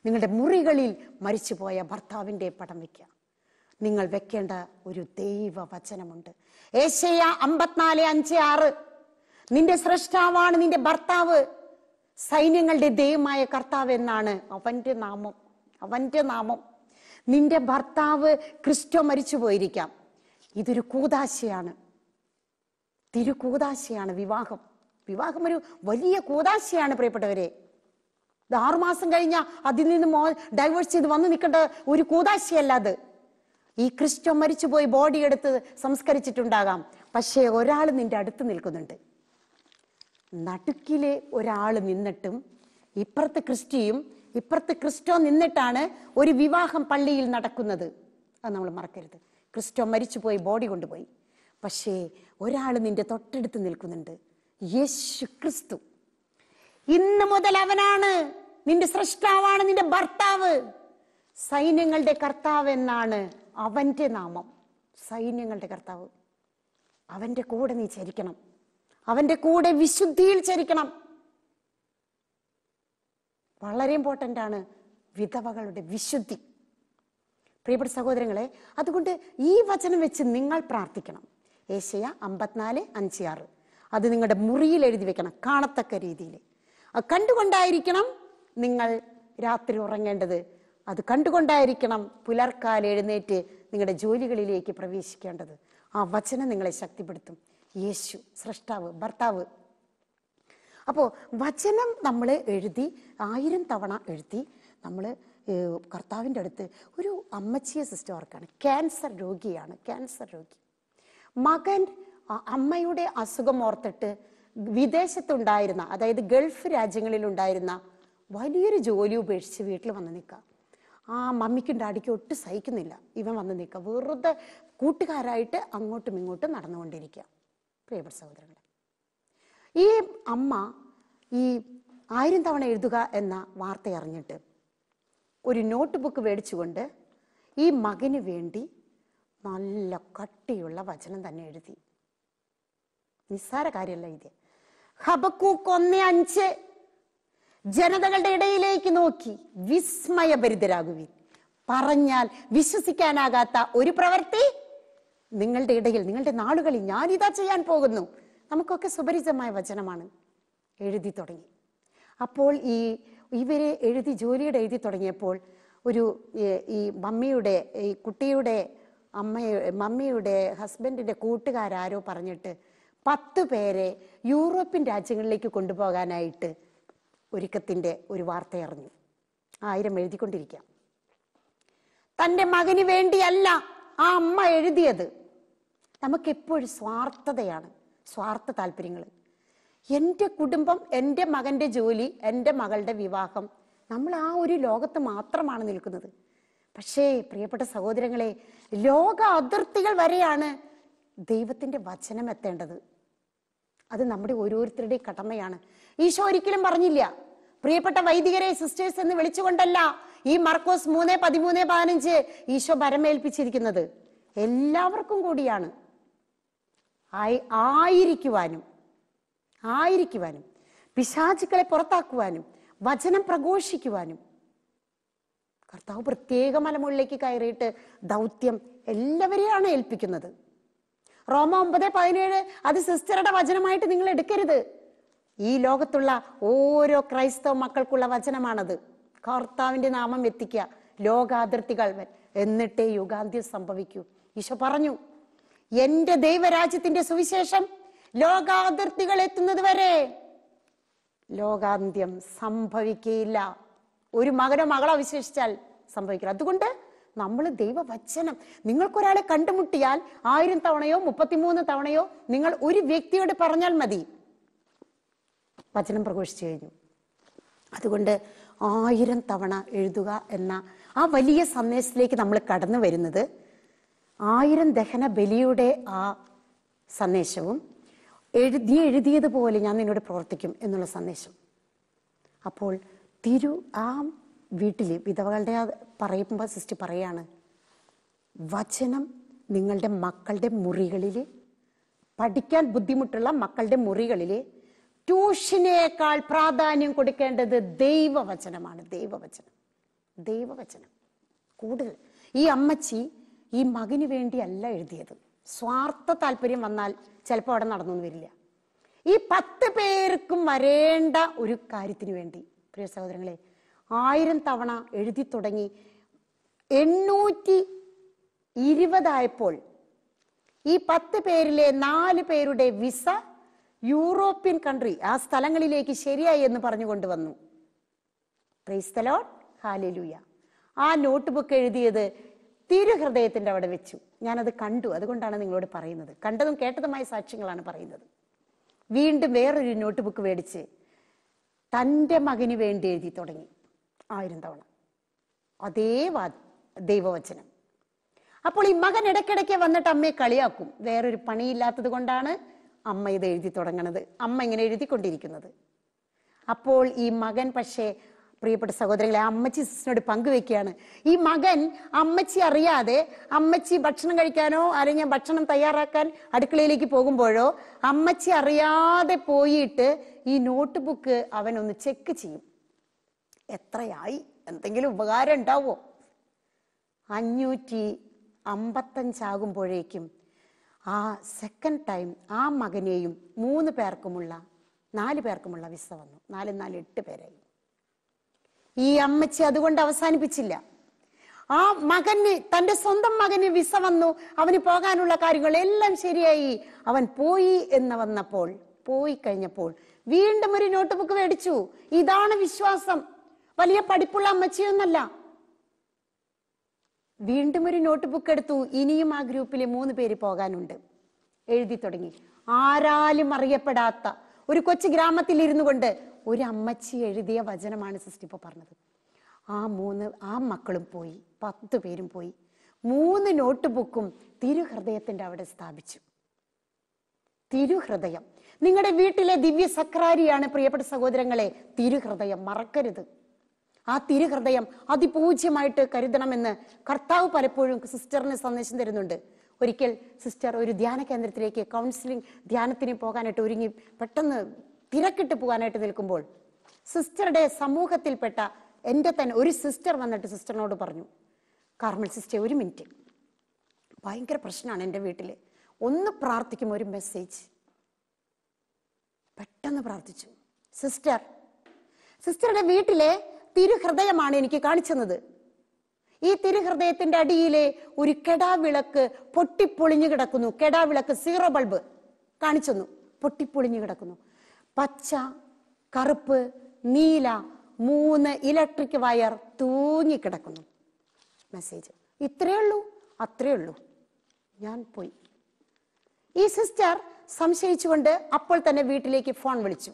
നിങ്ങളുടെ മുറികളിൽ മരിച്ചുപോയ ഭർത്താവിൻ്റെ പടം വെക്കുക. നിങ്ങൾ വെക്കേണ്ട ഒരു ദൈവവചനമുണ്ട്. യെശയ്യാ 54:5-6. നിന്റെ സ്രഷ്ടാവാണ് നിന്റെ ഭർത്താവ്, സൈന്യങ്ങളുടെ ദൈവമായ കർത്താവ് എന്നാണ് അവന്റെ നാമം. അവന്റെ നാമം. നിന്റെ ഭർത്താവ് ക്രിസ്റ്റോ മരിച്ചു പോയിരിക്കാം. ഇതൊരു കൂദാശയാണ്, തിരുകൂദാശയാണ് വിവാഹം. വിവാഹം ഒരു വലിയ കൂദാശയാണ് പ്രിയപ്പെട്ടവരെ. ഇത് 6 മാസം കഴിഞ്ഞാൽ അതിൽ നിന്ന് ഡൈവേഴ്സ് ചെയ്ത് വന്നു നിൽക്കേണ്ട ഒരു കൂദാശയല്ല അത്. ഈ ക്രിസ്റ്റോ മരിച്ചുപോയി ബോഡി എടുത്ത് സംസ്കരിച്ചിട്ടുണ്ടാകാം, പക്ഷേ ഒരാൾ നിന്റെ അടുത്ത് നിൽക്കുന്നുണ്ട്. നടുക്കിലെ ഒരാൾ നിന്നിട്ടും ഇപ്പുറത്ത് ക്രിസ്റ്റിയും ഇപ്പുറത്ത് ക്രിസ്റ്റോ നിന്നിട്ടാണ് ഒരു വിവാഹം പള്ളിയിൽ നടക്കുന്നത്. അത് നമ്മൾ മറക്കരുത്. ക്രിസ്റ്റോ മരിച്ചുപോയി ബോഡി കൊണ്ടുപോയി, പക്ഷേ ഒരാൾ നിന്റെ തൊട്ടടുത്ത് നിൽക്കുന്നുണ്ട്, യേശു ക്രിസ്തു. ഇന്ന് മുതൽ അവനാണ് നിന്റെ സ്രഷ്ടാവാണ് നിന്റെ ഭർത്താവ്, സൈന്യങ്ങളുടെ കർത്താവ് എന്നാണ് അവന്റെ നാമം. സൈന്യങ്ങളുടെ കർത്താവ്. അവന്റെ കൂടെ നീ ചരിക്കണം, അവന്റെ കൂടെ വിശുദ്ധിയിൽ ചരിക്കണം. വളരെ ഇമ്പോർട്ടൻ്റ് ആണ് വിധവകളുടെ വിശുദ്ധി, പ്രിയപ്പെട്ട സഹോദരങ്ങളെ. അതുകൊണ്ട് ഈ വചനം വെച്ച് നിങ്ങൾ പ്രാർത്ഥിക്കണം. യെശയ്യാ 54:5-6 അത് നിങ്ങളുടെ മുറിയിൽ എഴുതി വെക്കണം, കാണത്തക്ക രീതിയിൽ. അത് കണ്ടുകൊണ്ടായിരിക്കണം നിങ്ങൾ രാത്രി ഉറങ്ങേണ്ടത്. അത് കണ്ടുകൊണ്ടായിരിക്കണം പുലർക്കാലം എഴുന്നേറ്റ് നിങ്ങളുടെ ജോലികളിലേക്ക് പ്രവേശിക്കേണ്ടത്. ആ വചനം നിങ്ങളെ ശക്തിപ്പെടുത്തും. യേശു സ്രഷ്ടാവ്, ഭർത്താവ്. അപ്പോൾ വചനം നമ്മൾ എഴുതി 1000 തവണ എഴുതി നമ്മൾ കർത്താവിൻ്റെ അടുത്ത്. ഒരു അമ്മച്ചിയെ സിസ്റ്റർ ഓർക്കാണ്, ക്യാൻസർ രോഗിയാണ്, ക്യാൻസർ രോഗി. മകൻ അമ്മയുടെ അസുഖം ഓർത്തിട്ട് വിദേശത്തുണ്ടായിരുന്ന, അതായത് ഗൾഫ് രാജ്യങ്ങളിലുണ്ടായിരുന്ന വലിയൊരു ജോലി ഉപേക്ഷിച്ച് വീട്ടിൽ വന്ന് നിൽക്കുക. ആ മമ്മിക്കും ഡാഡിക്കും ഒട്ടും സഹിക്കുന്നില്ല. ഇവൻ വന്ന് നിൽക്കുക, വെറുതെ കൂട്ടുകാരായിട്ട് അങ്ങോട്ടും ഇങ്ങോട്ടും നടന്നുകൊണ്ടിരിക്കുക. പ്രിയപ്പെട്ട സഹോദരങ്ങളെ, ഈ അമ്മ ഈ 1000 തവണ എഴുതുക എന്ന വാർത്ത അറിഞ്ഞിട്ട് ഒരു നോട്ട് ബുക്ക് മേടിച്ചുകൊണ്ട് ഈ മകന് വേണ്ടി നല്ല കട്ടിയുള്ള വചനം തന്നെ എഴുതി. നിസ്സാര കാര്യമല്ല ഇത്. ഹബക്കൂക്ക് 1:5 ജനതകളുടെ ഇടയിലേക്ക് നോക്കി വിസ്മയഭരിതരാകുവിൻ. പറഞ്ഞാൽ വിശ്വസിക്കാനാകാത്ത ഒരു പ്രവൃത്തി നിങ്ങളുടെ ഇടയിൽ, നിങ്ങളുടെ നാളുകളിൽ ഞാനിതാ ചെയ്യാൻ പോകുന്നു. നമുക്കൊക്കെ സുപരിചിതമായ വചനമാണ്. എഴുതി തുടങ്ങി. അപ്പോൾ ഇവരെ ജോലിയുടെ എഴുതി തുടങ്ങിയപ്പോൾ ഈ മമ്മിയുടെ, ഈ കുട്ടിയുടെ മമ്മിയുടെ ഹസ്ബൻഡിന്റെ കൂട്ടുകാരോ പറഞ്ഞിട്ട് 10 പേരെ യൂറോപ്യൻ രാജ്യങ്ങളിലേക്ക് കൊണ്ടുപോകാനായിട്ട് ഒരുക്കത്തിന്റെ ഒരു വാർത്ത അറിഞ്ഞു. 1000 എഴുതിക്കൊണ്ടിരിക്കാം. തൻ്റെ മകന് വേണ്ടിയല്ല ആ അമ്മ എഴുതിയത്. നമുക്കെപ്പോഴും സ്വാർത്ഥതയാണ്, സ്വാർത്ഥ താല്പര്യങ്ങൾ. എൻ്റെ കുടുംബം, എൻ്റെ മകൻ്റെ ജോലി, എൻ്റെ മകളുടെ വിവാഹം, നമ്മൾ ആ ഒരു ലോകത്ത് മാത്രമാണ് നിൽക്കുന്നത്. പക്ഷേ പ്രിയപ്പെട്ട സഹോദരങ്ങളെ, ലോക അതിർത്തികൾ വരെയാണ് ദൈവത്തിൻ്റെ വചനം എത്തേണ്ടത്. അത് നമ്മുടെ ഓരോരുത്തരുടെയും കടമയാണ്. ഈശോ ഒരിക്കലും പറഞ്ഞില്ല പ്രിയപ്പെട്ട വൈദികരെ, സിസ്റ്റേഴ്സ് എന്ന് വിളിച്ചുകൊണ്ടല്ല ഈ മർക്കോസ് 3:13-15 ഈശോ ഭരമേൽപ്പിച്ചിരിക്കുന്നത്. എല്ലാവർക്കും കൂടിയാണ്. ആയിരിക്കുവാനും പിശാചുക്കളെ പുറത്താക്കുവാനും വചനം പ്രഘോഷിക്കുവാനും കർത്താവ് പ്രത്യേക മലമുകളിലേക്ക് കയറിയിട്ട് ദൗത്യം എല്ലാവരെയാണ് ഏൽപ്പിക്കുന്നത്. റോമ 9:17 അത് സിസ്റ്ററുടെ വചനമായിട്ട് നിങ്ങൾ എടുക്കരുത്. ഈ ലോകത്തുള്ള ഓരോ ക്രൈസ്തവ മക്കൾക്കുള്ള വചനമാണത്. കർത്താവിന്റെ നാമം എത്തിക്കുക, ലോകാതിർത്തികൾ, എന്നിട്ടേ യുഗാന്ത്യം സംഭവിക്കൂ. ഈശോ പറഞ്ഞു, എന്റെ ദൈവരാജ്യത്തിന്റെ സുവിശേഷം ലോകാതിർത്തികൾ എത്തുന്നത് വരെ ലോകാന്ത്യം സംഭവിക്കുകയില്ല. ഒരു മകനോ മകളോ വിശേഷിച്ചാൽ സംഭവിക്കില്ല. അതുകൊണ്ട് നമ്മൾ ദൈവവചനം, നിങ്ങൾക്കൊരാളെ കണ്ടുമുട്ടിയാൽ 1000 തവണയോ 33 തവണയോ നിങ്ങൾ ഒരു വ്യക്തിയോട് പറഞ്ഞാൽ മതി, വചനം പ്രഘോഷിച്ചു കഴിഞ്ഞു. അതുകൊണ്ട് 1000 തവണ എഴുതുക എന്ന ആ വലിയ സന്ദേശത്തിലേക്ക് നമ്മൾ കടന്നു വരുന്നത് 1000 ദഹന ബലിയുടെ ആ സന്ദേശവും നീ എഴുതിയതുപോലെ ഞാൻ നിന്നോട് പ്രവർത്തിക്കും എന്നുള്ള സന്ദേശം. അപ്പോൾ ആ വീട്ടിൽ വിധവകളുടെ പറയുമ്പോൾ സിസ്റ്റർ പറയാണ്, വചനം നിങ്ങളുടെ മക്കളുടെ മുറികളിൽ, പഠിക്കാൻ ബുദ്ധിമുട്ടുള്ള മക്കളുടെ മുറികളിൽ ട്യൂഷനേക്കാൾ പ്രാധാന്യം കൊടുക്കേണ്ടത് ദൈവവചനമാണ്. ദൈവവചനം കൂടുതൽ. ഈ അമ്മച്ചി ഈ മകന് വേണ്ടിയല്ല എഴുതിയത്. സ്വാർത്ഥ താല്പര്യം വന്നാൽ ചിലപ്പോൾ അവിടെ നടന്നു വരില്ല. ഈ 10 പേർക്കും വരേണ്ട ഒരു കാര്യത്തിന് വേണ്ടി പ്രിയ സഹോദരങ്ങളെ 1000 തവണ എഴുതി തുടങ്ങി. 820 ആയപ്പോൾ ഈ 10 പേരിലെ 4 പേരുടെ വിസ യൂറോപ്യൻ കൺട്രി, ആ സ്ഥലങ്ങളിലേക്ക് ശരിയായി എന്ന് പറഞ്ഞുകൊണ്ട് വന്നു. Praise the Lord, hallelujah. ആ നോട്ട് ബുക്ക് എഴുതിയത് തിരുഹൃദയത്തിന്റെ അവിടെ വെച്ചു. ഞാനത് കണ്ടു, അതുകൊണ്ടാണ് നിങ്ങളോട് പറയുന്നത്. കണ്ടതും കേട്ടതുമായ സാക്ഷ്യങ്ങളാണ് പറയുന്നത്. വീണ്ടും വേറൊരു നോട്ട് ബുക്ക് മേടിച്ച് തൻ്റെ മകന് വേണ്ടി എഴുതി തുടങ്ങി 1000 തവണ അതേ ദൈവവചനം. അപ്പോൾ ഈ മകൻ ഇടയ്ക്കിടയ്ക്ക് വന്നിട്ട് അമ്മയെ കളിയാക്കും. വേറൊരു പണിയില്ലാത്തത് കൊണ്ടാണ് അമ്മ ഇത് എഴുതി തുടങ്ങുന്നത്, അമ്മ ഇങ്ങനെ എഴുതിക്കൊണ്ടിരിക്കുന്നത്. അപ്പോൾ ഈ മകൻ പക്ഷേ പ്രിയപ്പെട്ട സഹോദരങ്ങളെ അമ്മച്ചി സിസ്റ്ററിനോട് പങ്കുവെക്കുകയാണ്. ഈ മകൻ അമ്മച്ചി അറിയാതെ, അമ്മച്ചി ഭക്ഷണം കഴിക്കാനോ അല്ലെങ്കിൽ ഭക്ഷണം തയ്യാറാക്കാൻ അടുക്കളയിലേക്ക് പോകുമ്പോഴോ അമ്മച്ചി അറിയാതെ പോയിട്ട് ഈ നോട്ട് ബുക്ക് അവനൊന്ന് ചെക്ക് ചെയ്യും. എത്രയായി, എന്തെങ്കിലും ഉപകാരം ഉണ്ടാവോ? 555 ആകുമ്പോഴേക്കും ആ സെക്കൻഡ് ടൈം ആ മകനെയും 4 പേർക്കുമുള്ള വിസ വന്നു. 4 4 8 പേരായി. ഈ അമ്മച്ചി അതുകൊണ്ട് അവസാനിപ്പിച്ചില്ല. ആ മകന്, തൻ്റെ സ്വന്തം മകന് വിസ വന്നു, അവന് പോകാനുള്ള കാര്യങ്ങളെല്ലാം ശരിയായി. അവൻ പോയി എന്ന് വന്നപ്പോൾ, പോയി കഴിഞ്ഞപ്പോൾ വീണ്ടും ഒരു നോട്ട് ബുക്ക് മേടിച്ചു. ഇതാണ് വിശ്വാസം. വലിയ പഠിപ്പുള്ള അമ്മച്ചിയൊന്നല്ല. വീണ്ടും ഒരു നോട്ട് ബുക്ക് എടുത്തു. ഇനിയും ആ ഗ്രൂപ്പിലെ 3 പേര് പോകാനുണ്ട്. എഴുതി തുടങ്ങി. ആരാലും അറിയപ്പെടാത്ത ഒരു കൊച്ചു ഗ്രാമത്തിൽ ഇരുന്നു കൊണ്ട് ഒരു അമ്മച്ചി എഴുതിയ വചനമാണ് സിസ്റ്റർ ഇപ്പോൾ പറഞ്ഞത്. ആ മക്കളും പോയി, 10 പേരും പോയി. 3 നോട്ട് ബുക്കും തിരുഹൃദയത്തിന്റെ അവിടെ സ്ഥാപിച്ചു. തിരുഹൃദയം നിങ്ങളുടെ വീട്ടിലെ ദിവ്യ സക്രാരിയാണ് പ്രിയപ്പെട്ട സഹോദരങ്ങളെ. തിരുഹൃദയം മറക്കരുത്. ആ തിരുഹൃദയം അതിപൂജ്യമായിട്ട് കരുതണമെന്ന് കർത്താവ് പലപ്പോഴും സിസ്റ്ററിന് സന്ദേശം തരുന്നുണ്ട്. ഒരിക്കൽ സിസ്റ്റർ ഒരു ധ്യാന കേന്ദ്രത്തിലേക്ക് കൗൺസിലിംഗ് ധ്യാനത്തിന് പോകാനായിട്ട് ഒരുങ്ങി പെട്ടെന്ന് തിരക്കിട്ട് പോകാനായിട്ട് നിൽക്കുമ്പോൾ സിസ്റ്ററുടെ സമൂഹത്തിൽപ്പെട്ട എൻ്റെ തന്നെ ഒരു സിസ്റ്റർ വന്നിട്ട് സിസ്റ്ററിനോട് പറഞ്ഞു, കാർമൽ സിസ്റ്റർ 1 മിനിറ്റ്, ഭയങ്കര പ്രശ്നമാണ് എൻ്റെ വീട്ടിൽ, ഒന്ന് പ്രാർത്ഥിക്കും, ഒരു മെസ്സേജ്. പെട്ടെന്ന് പ്രാർത്ഥിച്ചു. സിസ്റ്ററുടെ വീട്ടിലെ തിരുഹൃദയമാണ് എനിക്ക് കാണിച്ചത്. ഈ തിരുഹൃദയത്തിന്റെ അടിയിലെ ഒരു കെടാവിളക്ക് പൊട്ടിപ്പൊളിഞ്ഞു കിടക്കുന്നു. കെടാവിളക്ക് 0 ബൾബ് കാണിച്ചെന്നു, പൊട്ടിപ്പൊളിഞ്ഞു കിടക്കുന്നു. പച്ച, കറുപ്പ്, നീല 3 ഇലക്ട്രിക് വയർ തൂങ്ങിക്കിടക്കുന്നു. മെസ്സേജ് ഇത്രയേ ഉള്ളൂ, അത്രയേ ഉള്ളൂ. ഞാൻ പോയി. ഈ സിസ്റ്റർ സംശയിച്ചുകൊണ്ട് അപ്പോൾ തന്നെ വീട്ടിലേക്ക് ഫോൺ വിളിച്ചു.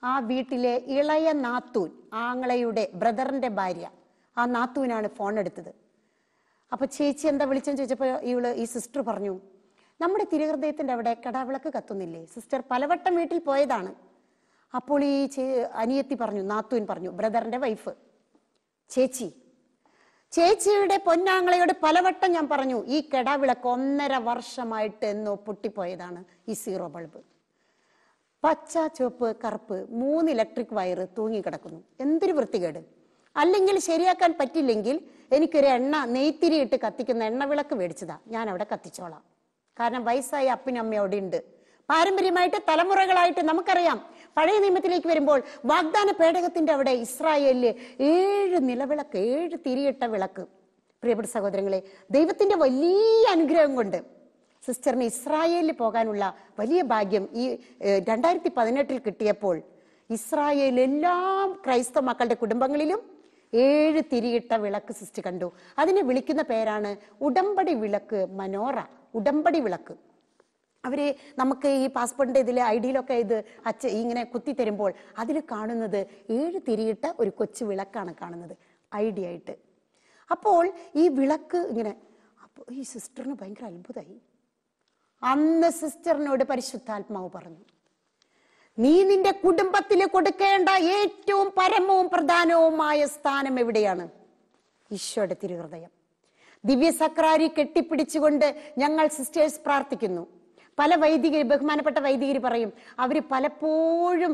ആ വീട്ടിലെ ഇളയ നാത്തൂൻ, ആങ്ങളയുടെ ബ്രദറിന്റെ ഭാര്യ, ആ നാത്തൂനാണ് ഫോൺ എടുത്തത്. അപ്പൊ ചേച്ചി എന്താ വിളിച്ചെന്ന് ചോദിച്ചപ്പോൾ ഈ സിസ്റ്റർ പറഞ്ഞു, നമ്മുടെ തിരുഹൃദയത്തിന്റെ അവിടെ കടാവിളക്ക് കത്തുന്നില്ലേ? സിസ്റ്റർ പലവട്ടം വീട്ടിൽ പോയതാണ്. അപ്പോൾ ഈ അനിയത്തി പറഞ്ഞു, നാത്തൂൻ പറഞ്ഞു, ബ്രദറിന്റെ വൈഫ്, ചേച്ചിയുടെ പൊന്നാങ്ങളയോട് പലവട്ടം ഞാൻ പറഞ്ഞു, ഈ കെടാവിളക്ക് 1.5 വർഷമായിട്ട് എന്നോ പൊട്ടിപ്പോയതാണ്. ഈ 0 ബൾബ്, പച്ച, ചുവപ്പ്, കറുപ്പ് 3 ഇലക്ട്രിക് വയർ തൂങ്ങിക്കിടക്കുന്നു. എന്തൊരു വൃത്തികേട്! അല്ലെങ്കിൽ ശരിയാക്കാൻ പറ്റില്ലെങ്കിൽ എനിക്കൊരു നെയ്ത്തിരി ഇട്ട് കത്തിക്കുന്ന എണ്ണവിളക്ക് മേടിച്ചതാ, ഞാൻ അവിടെ കത്തിച്ചോളാം. കാരണം വയസ്സായ അപ്പനും അമ്മയും അവിടെ ഉണ്ട്. പാരമ്പര്യമായിട്ട് തലമുറകളായിട്ട് നമുക്കറിയാം. പഴയ നിയമത്തിലേക്ക് വരുമ്പോൾ വാഗ്ദാന പേടകത്തിന്റെ അവിടെ ഇസ്രായേലില് 7 നിലവിളക്ക്, 7 തിരിയിട്ട വിളക്ക്. പ്രിയപ്പെട്ട സഹോദരങ്ങളെ, ദൈവത്തിന്റെ വലിയ അനുഗ്രഹം കൊണ്ട് സിസ്റ്ററിന് ഇസ്രായേലിൽ പോകാനുള്ള വലിയ ഭാഗ്യം ഈ 2018 കിട്ടിയപ്പോൾ ഇസ്രായേൽ എല്ലാ ക്രൈസ്തവ മക്കളുടെ കുടുംബങ്ങളിലും 7 തിരിയിട്ട വിളക്ക് സിസ്റ്റർ കണ്ടു. അതിനെ വിളിക്കുന്ന പേരാണ് ഉടമ്പടി വിളക്ക്, മനോറ, ഉടമ്പടി വിളക്ക്. അവര് നമുക്ക് ഈ പാസ്പോർട്ടിന്റെ ഇതിലെ ഐഡിയിലൊക്കെ ഇത് ഇങ്ങനെ കുത്തി തരുമ്പോൾ അതിൽ കാണുന്നത് 7 തിരിയിട്ട ഒരു കൊച്ചു വിളക്കാണ് കാണുന്നത് ഐഡി ആയിട്ട്. അപ്പോൾ ഈ വിളക്ക് ഇങ്ങനെ, അപ്പോൾ ഈ സിസ്റ്ററിന് ഭയങ്കര അത്ഭുതമായി. അന്ന് സിസ്റ്ററിനോട് പരിശുദ്ധാത്മാവ് പറഞ്ഞു, നീ നിന്റെ കുടുംബത്തിൽ കൊടുക്കേണ്ട ഏറ്റവും പരമവും പ്രധാനവുമായ സ്ഥാനം എവിടെയാണ്? ഈശോയുടെ തിരുഹൃദയം. ദിവ്യസക്രാരി കെട്ടിപ്പിടിച്ചുകൊണ്ട് ഞങ്ങൾ സിസ്റ്റേഴ്സ് പ്രാർത്ഥിക്കുന്നു. പല വൈദികർ, ബഹുമാനപ്പെട്ട വൈദികർ പറയും, അവര് പലപ്പോഴും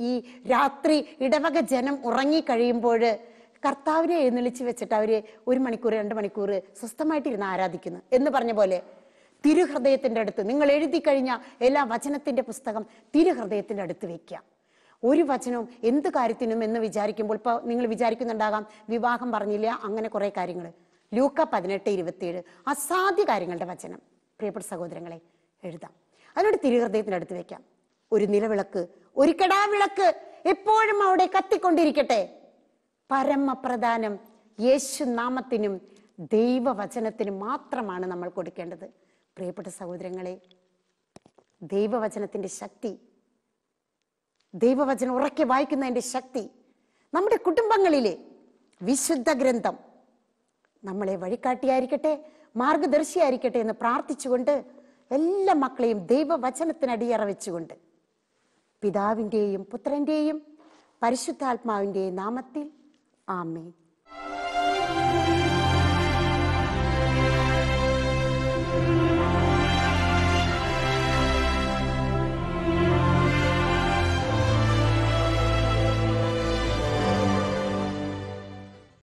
ഈ രാത്രി ഇടവക ജനം ഉറങ്ങിക്കഴിയുമ്പോൾ കർത്താവിനെ എഴുന്നള്ളിച്ച് വെച്ചിട്ട് അവര് 1 മണിക്കൂർ 2 മണിക്കൂർ സ്വസ്ഥമായിട്ടിരുന്ന് ആരാധിക്കുന്നു എന്ന് പറഞ്ഞ പോലെ തിരുഹൃദയത്തിന്റെ അടുത്ത് നിങ്ങൾ എഴുതി കഴിഞ്ഞ എല്ലാ വചനത്തിന്റെ പുസ്തകം തിരുഹൃദയത്തിന്റെ അടുത്ത് വെക്കുക. ഒരു വചനവും എന്ത് കാര്യത്തിനും എന്ന് വിചാരിക്കുമ്പോൾ, ഇപ്പൊ നിങ്ങൾ വിചാരിക്കുന്നുണ്ടാകാം വിവാഹം പറഞ്ഞില്ല, അങ്ങനെ കുറെ കാര്യങ്ങൾ. ലൂക്ക 18:27 അസാധ്യ കാര്യങ്ങളുടെ വചനം പ്രിയപ്പെട്ട സഹോദരങ്ങളെ എഴുതാം. അതിനോട് തിരുഹൃദയത്തിന്റെ അടുത്ത് വെക്കാം. ഒരു നിലവിളക്ക്, ഒരു കെടാവിളക്ക് എപ്പോഴും അവിടെ കത്തിക്കൊണ്ടിരിക്കട്ടെ. പരമപ്രധാനം യേശു നാമത്തിനും ദൈവവചനത്തിനും മാത്രമാണ് നമ്മൾ കൊടുക്കേണ്ടത്. പ്രിയപ്പെട്ട സഹോദരങ്ങളെ, ദൈവവചനത്തിന്റെ ശക്തി, ദൈവവചനം ഉറക്കെ വായിക്കുന്നതിന്റെ ശക്തി, നമ്മുടെ കുടുംബങ്ങളിലെ വിശുദ്ധ ഗ്രന്ഥം നമ്മളെ വഴികാട്ടിയായിരിക്കട്ടെ, മാർഗദർശിയായിരിക്കട്ടെ എന്ന് പ്രാർത്ഥിച്ചുകൊണ്ട് എല്ലാ മക്കളെയും ദൈവവചനത്തിന് അടിയറ വെച്ചുകൊണ്ട് പിതാവിൻ്റെയും പുത്രൻ്റെയും പരിശുദ്ധാത്മാവിൻ്റെയും നാമത്തിൽ ആമേൻ.